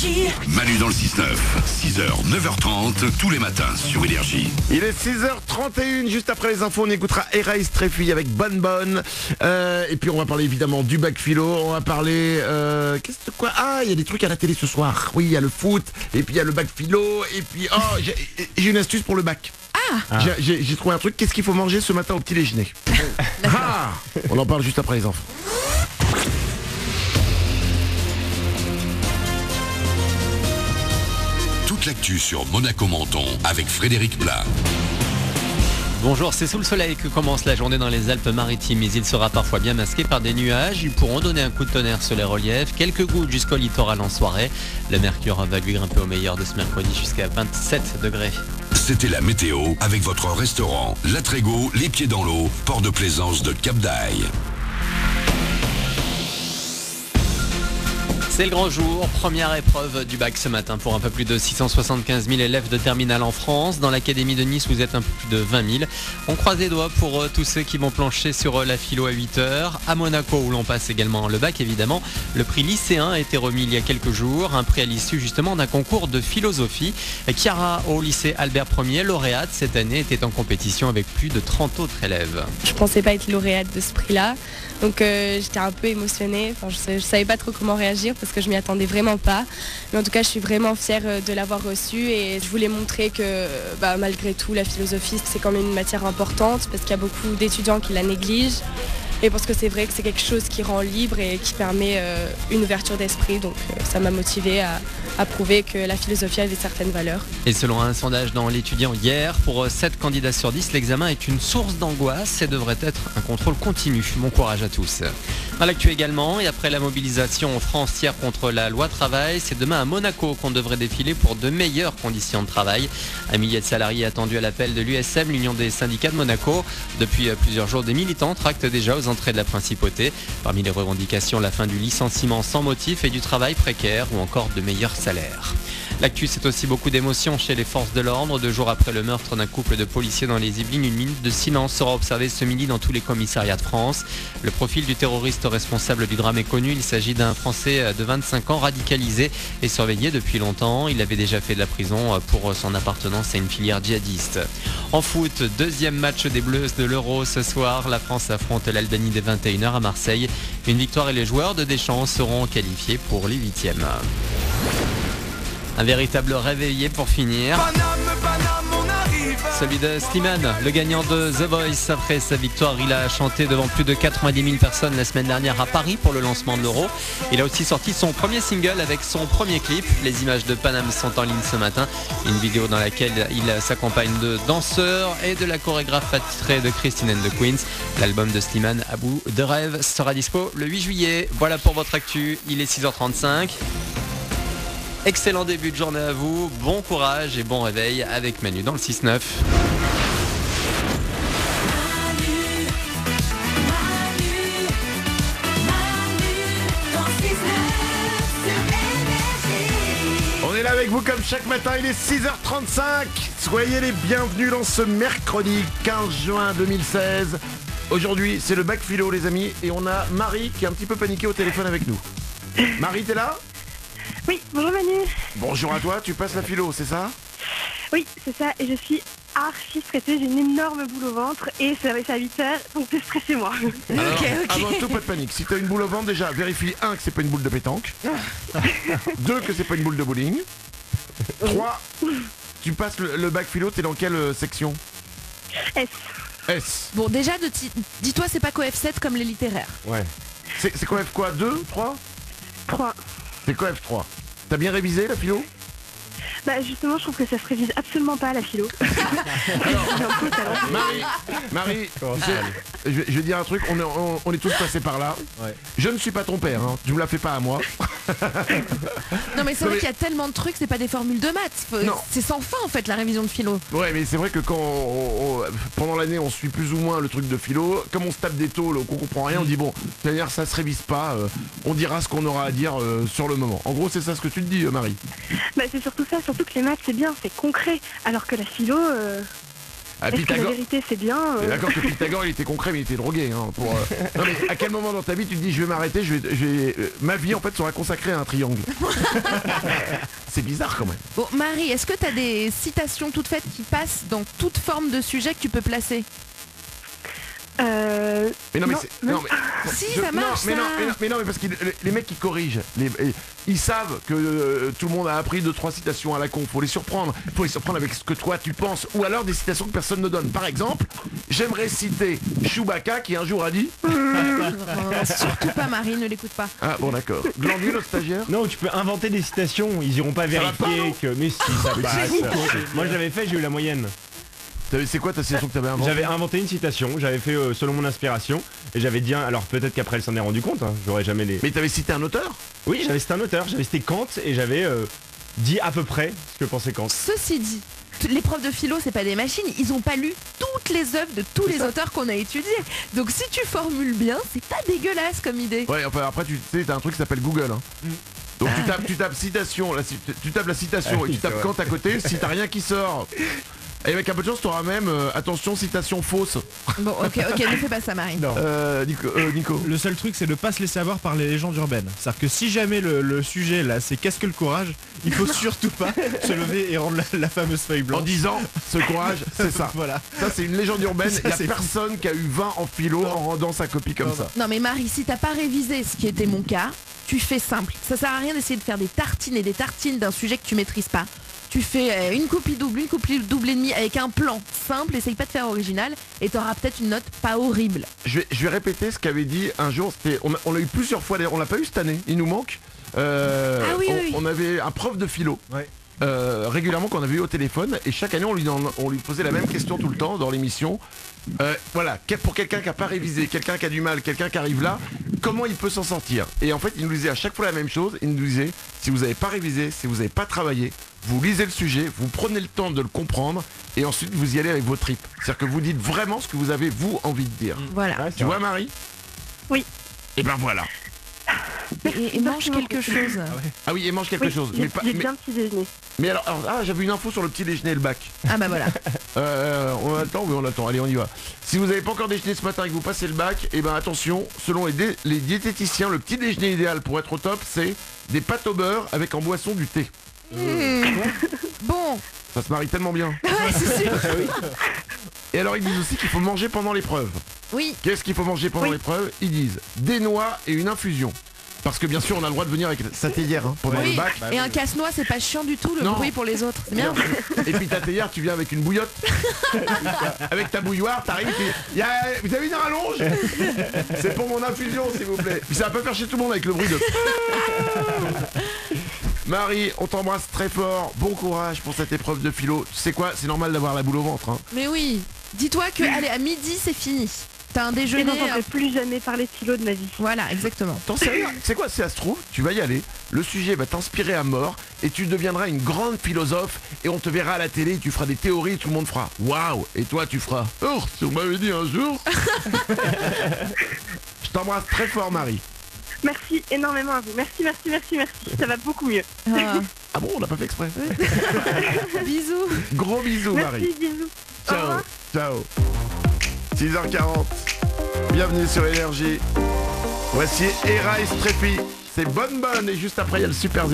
Énergie. Manu dans le 6-9, 6h, 9h30, tous les matins sur Énergie. Il est 6h31, juste après les infos, on écoutera Erase Treffy avec Bonne Bonne. Et puis on va parler évidemment du bac philo, on va parler... qu'est-ce que quoi? Ah, il y a des trucs à la télé ce soir. Oui, il y a le foot, et puis il y a le bac philo, et puis... Oh, j'ai une astuce pour le bac. J'ai trouvé un truc, qu'est-ce qu'il faut manger ce matin au petit déjeuner? On en parle juste après les infos. Toute l'actu sur Monaco Menton avec Frédéric Plat. Bonjour, c'est sous le soleil que commence la journée dans les Alpes-Maritimes, mais il sera parfois bien masqué par des nuages. Ils pourront donner un coup de tonnerre sur les reliefs, quelques gouttes jusqu'au littoral en soirée. Le mercure va lui grimper au meilleur de ce mercredi jusqu'à 27 degrés. C'était la météo avec votre restaurant La Trégo, les pieds dans l'eau, port de plaisance de Cap d'Aille. C'est le grand jour, première épreuve du bac ce matin pour un peu plus de 675 000 élèves de terminale en France. Dans l'académie de Nice, vous êtes un peu plus de 20 000. On croise les doigts pour tous ceux qui vont plancher sur la philo à 8h. À Monaco, où l'on passe également le bac, évidemment, le prix lycéen a été remis il y a quelques jours. Un prix à l'issue justement d'un concours de philosophie. Chiara, au lycée Albert Ier, lauréate cette année, était en compétition avec plus de 30 autres élèves. Je pensais pas être lauréate de ce prix-là. Donc j'étais un peu émotionnée, je savais pas trop comment réagir parce que je m'y attendais vraiment pas. Mais en tout cas je suis vraiment fière de l'avoir reçu et je voulais montrer que malgré tout la philosophie c'est quand même une matière importante parce qu'il y a beaucoup d'étudiants qui la négligent. Et parce que c'est vrai que c'est quelque chose qui rend libre et qui permet une ouverture d'esprit. Donc ça m'a motivée à prouver que la philosophie avait certaines valeurs. Et selon un sondage dans l'Étudiant hier, pour 7 candidats sur 10, l'examen est une source d'angoisse et devrait être un contrôle continu. Bon courage à tous. Dans l'actu également, et après la mobilisation en France hier contre la loi travail, c'est demain à Monaco qu'on devrait défiler pour de meilleures conditions de travail. Un millier de salariés attendus à l'appel de l'USM, l'Union des syndicats de Monaco. Depuis plusieurs jours, des militants tractent déjà aux entrées de la principauté. Parmi les revendications, la fin du licenciement sans motif et du travail précaire ou encore de meilleurs salaires. L'actu, c'est aussi beaucoup d'émotions chez les forces de l'ordre. 2 jours après le meurtre d'un couple de policiers dans les Yvelines, une minute de silence sera observée ce midi dans tous les commissariats de France. Le profil du terroriste responsable du drame est connu. Il s'agit d'un Français de 25 ans radicalisé et surveillé depuis longtemps. Il avait déjà fait de la prison pour son appartenance à une filière djihadiste. En foot, deuxième match des Bleus de l'Euro ce soir. La France affronte l'Albanie dès 21h à Marseille. Une victoire et les joueurs de Deschamps seront qualifiés pour les 8e. Un véritable réveillé pour finir. Celui de Slimane, le gagnant de The Voice. Après sa victoire, il a chanté devant plus de 90 000 personnes la semaine dernière à Paris pour le lancement de l'Euro. Il a aussi sorti son premier single avec son premier clip. Les images de Paname sont en ligne ce matin. Une vidéo dans laquelle il s'accompagne de danseurs et de la chorégraphe attitrée de Christine and the Queens. L'album de Slimane, À bout de rêve, sera dispo le 8 juillet. Voilà pour votre actu, il est 6h35. Excellent début de journée à vous, bon courage et bon réveil avec Manu dans le 6-9. On est là avec vous comme chaque matin, il est 6h35. Soyez les bienvenus dans ce mercredi 15 juin 2016. Aujourd'hui, c'est le bac philo les amis et on a Marie qui est un petit peu paniquée au téléphone avec nous. Marie, t'es là ? Oui, bonjour Manu. Bonjour à toi, tu passes la philo, c'est ça? Oui, c'est ça, et je suis archi stressée, j'ai une énorme boule au ventre et ça va être à 8h, donc stressez-moi. Alors, avant tout, pas de panique. Si t'as une boule au ventre, déjà, vérifie 1 que c'est pas une boule de pétanque, 2 que c'est pas une boule de bowling, 3, tu passes le bac philo, t'es dans quelle section? S. S. Bon, déjà, dis-toi, c'est pas qu'au F7 comme les littéraires. Ouais. C'est quoi F quoi? 2, 3? 3. C'est quoi F3? T'as bien révisé la philo? Bah justement, je trouve que ça se révise absolument pas à la philo. Marie, tu sais, je vais dire un truc, on est tous passés par là. Ouais. Je ne suis pas ton père, hein. Tu me la fais pas à moi. Non mais c'est vrai qu'il y a tellement de trucs, c'est pas des formules de maths. C'est sans fin en fait la révision de philo. Ouais, mais c'est vrai que quand pendant l'année on suit plus ou moins le truc de philo, comme on se tape des tôles, qu'on comprend rien, on dit bon, c'est-à-dire ça se révise pas, on dira ce qu'on aura à dire sur le moment. En gros, c'est ça ce que tu te dis, Marie. Bah c'est surtout ça, surtout que les maths c'est bien, c'est concret, alors que la philo... Ah, Est-ce que la Pythagore. vérité c'est bien T'es d'accord que Pythagore il était concret mais il était drogué hein, Non mais à quel moment dans ta vie tu te dis je vais m'arrêter, ma vie en fait sera consacrée à un triangle. C'est bizarre quand même. Bon, Marie, est-ce que tu as des citations toutes faites qui passent dans toute forme de sujet que tu peux placer? Mais non mais Non, c'est. non. Non, mais, Si, ça marche, mais ça. mais non mais parce que les mecs qui corrigent, ils savent que tout le monde a appris 2-3 citations à la con. Faut les surprendre avec ce que toi tu penses. Ou alors des citations que personne ne donne. Par exemple, j'aimerais citer Chewbacca qui un jour a dit. Surtout pas, Marie, ne l'écoute pas. Ah bon d'accord. Glandule, le stagiaire. Non, tu peux inventer des citations, ils iront pas va pas, vérifier non que. Mais si, ça passe. Moi je l'avais fait, j'ai eu la moyenne. C'est quoi ta citation que t'avais inventée? J'avais inventé une citation, j'avais fait selon mon inspiration, et j'avais dit, alors peut-être qu'après elle s'en est rendu compte, hein, j'aurais jamais les. Mais t'avais cité un auteur? Oui, j'avais cité un auteur, j'avais cité Kant, et j'avais dit à peu près ce que pensait Kant. Ceci dit, les profs de philo, c'est pas des machines, ils ont pas lu toutes les œuvres de tous les auteurs qu'on a étudiés. Donc si tu formules bien, c'est pas dégueulasse comme idée. Ouais, enfin après tu sais, t'as un truc qui s'appelle Google. Hein. Donc tu tapes citation, tu tapes la citation et tu tapes Kant à côté, si t'as rien qui sort. Et avec un peu de chance, t'auras même, attention, citation fausse. Bon, ok, ne fais pas ça, Marie. Non. Nico. Le seul truc, c'est de pas se laisser avoir par les légendes urbaines. C'est-à-dire que si jamais le sujet là, c'est qu'est-ce que le courage, il faut surtout pas se lever et rendre la fameuse feuille En blanche. disant, ce courage, c'est ça. Voilà. Ça, c'est une légende urbaine. Ça, Il y a c'est personne qui a eu 20 en philo en rendant sa copie comme ça. Non mais Marie, si t'as pas révisé, ce qui était mon cas, tu fais simple. Ça sert à rien d'essayer de faire des tartines et des tartines d'un sujet que tu maîtrises pas. Tu fais une copie double et demie avec un plan simple, essaye pas de faire original et t'auras peut-être une note pas horrible. Je vais répéter ce qu'avait dit un jour. On l'a eu plusieurs fois, d'ailleurs, on l'a pas eu cette année. Il nous manque. Oui. On avait un prof de philo. Ouais. Régulièrement qu'on avait eu au téléphone et chaque année on lui posait la même question tout le temps dans l'émission. Voilà, pour quelqu'un qui n'a pas révisé, quelqu'un qui a du mal, quelqu'un qui arrive là, comment il peut s'en sortir? Et en fait il nous disait à chaque fois la même chose. Il nous disait, si vous n'avez pas révisé, si vous n'avez pas travaillé, vous lisez le sujet, vous prenez le temps de le comprendre et ensuite vous y allez avec vos tripes. C'est-à-dire que vous dites vraiment ce que vous avez vous envie de dire. Voilà. Ouais, Tu vois Marie? Oui. Et ben voilà. Et mange quelque chose. Ah oui, et mange quelque chose. J'ai bien petit déjeuner. Mais alors j'avais une info sur le petit déjeuner et le bac. Ah bah voilà. On attend, oui on attend, allez on y va. Si vous n'avez pas encore déjeuné ce matin et que vous passez le bac, et ben attention, selon les diététiciens, le petit déjeuner idéal pour être au top, c'est des pâtes au beurre avec en boisson du thé. Bon. Ça se marie tellement bien. Ouais, c'est sûr. Et alors ils disent aussi qu'il faut manger pendant l'épreuve. Oui. Qu'est-ce qu'il faut manger pendant l'épreuve? Ils disent des noix et une infusion. Parce que bien sûr on a le droit de venir avec sa théière hein, pendant le Oui. bac. Et un casse-noix, c'est pas chiant du tout, le Non. bruit pour les autres. C'est bien. Et puis ta théière, tu viens avec une bouillotte. Avec ta bouilloire, t'arrives et vous avez une rallonge? C'est pour mon infusion s'il vous plaît. Puis ça va pas faire chez tout le monde avec le bruit de... Marie, on t'embrasse très fort. Bon courage pour cette épreuve de philo. Tu sais quoi? C'est normal d'avoir la boule au ventre. Hein. Mais oui. Dis-toi que, allez, à midi, c'est fini. T'as un Et déjeuner. non, j'en vais plus jamais parler de philo de ma vie. Voilà, exactement. T'en sais rien. C'est quoi? Si ça se trouve, tu vas y aller. Le sujet va t'inspirer à mort et tu deviendras une grande philosophe et on te verra à la télé, tu feras des théories, tout le monde fera waouh. Et toi, tu feras oh, tu m'avais dit un jour. Je t'embrasse très fort, Marie. Merci énormément à vous. Merci. Ça va beaucoup mieux. Ah. Ah bon, on l'a pas fait exprès. Bisous. Gros bisous, Marie. Merci, bisous. Au Ciao. revoir. Ciao. 6h40. Bienvenue sur Énergie. Voici Era Estrefi. C'est bonne et juste après il y a le Super 0.